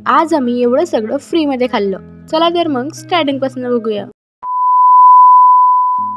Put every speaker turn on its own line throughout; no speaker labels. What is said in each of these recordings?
आज आम्ही एवढं सगळं फ्रीमध्ये खाल्लं। चला तर मग स्टार्टिंग पासून बघूया।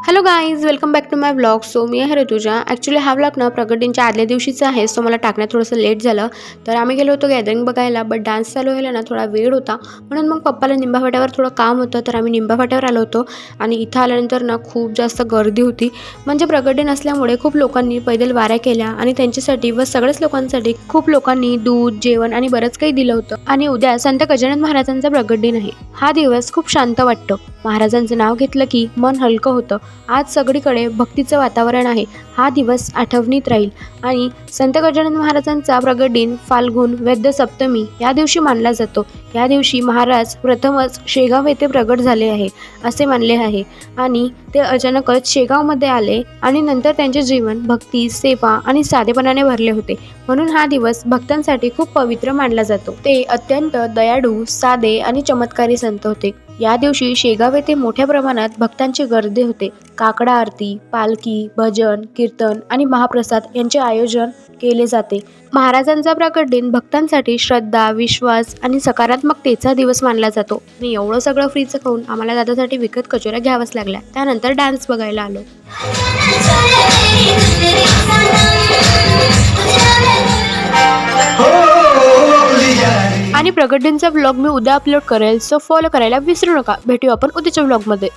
Hello guys, welcome back to my vlog. So मी आहे ऋतुजा। ॲक्च्युली हा व्लॉग ना प्रगट दिनच्या आदल्या दिवशीचा आहे, सो मला टाकण्यात थोडंसं लेट झालं। तर आम्ही गेलो होतो गॅदरिंग बघायला, बट डान्स चालू व्हायला ना थोडा वेळ होता, म्हणून मग पप्पाला निंबा फाट्यावर थोडं काम होतं, तर आम्ही निंबा फाट्यावर आलो होतो। आणि इथं आल्यानंतर ना खूप जास्त गर्दी होती, म्हणजे प्रगट दिन असल्यामुळे खूप लोकांनी पैदल वाऱ्या केल्या आणि त्यांच्यासाठी व सगळ्याच लोकांसाठी खूप लोकांनी दूध, जेवण आणि बरंच काही दिलं होतं। आणि उद्या संत गजानन महाराजांचा प्रगट दिन आहे। हा दिवस खूप शांत वाटतो, महाराजांचं नाव घेतलं की मन हलकं होतं। आज सगळीकडे भक्तीचं वातावरण आहे। हा दिवस आठवणीत राहील। आणि संत गजानन महाराजांचा प्रगट दिन फाल्गुन वैद्य सप्तमी या दिवशी मानला जातो। या दिवशी महाराज प्रथमच शेगाव येथे प्रगट झाले आहे असे मानले आहे। आणि ते अचानकच शेगावमध्ये आले आणि नंतर त्यांचे जीवन भक्ती, सेवा आणि साधेपणाने भरले होते, म्हणून हा दिवस भक्तांसाठी खूप पवित्र मानला जातो। ते अत्यंत दयाळू, साधे आणि चमत्कारी संत होते। या दिवशी शेगाव येथे मोठ्या प्रमाणात भक्तांची गर्दी होते। काकडा आरती, पालखी, भजन, कीर्तन आणि महाप्रसाद यांचे आयोजन केले जाते। महाराजांचा प्रकट दिन भक्तांसाठी श्रद्धा, विश्वास आणि सकारात्मकतेचा दिवस मानला जातो। आणि एवढं सगळं फ्रीचं खाऊन आम्हाला दादासाठी विकत कचोऱ्या घ्याव्याच लागल्या। त्यानंतर डान्स बघायला आलो। आणि प्रगट दिनचा व्लॉग मी उद्या अपलोड करेल, सो फॉलो करायला विसरू नका। भेटू आपण उद्याच्या व्लॉगमध्ये।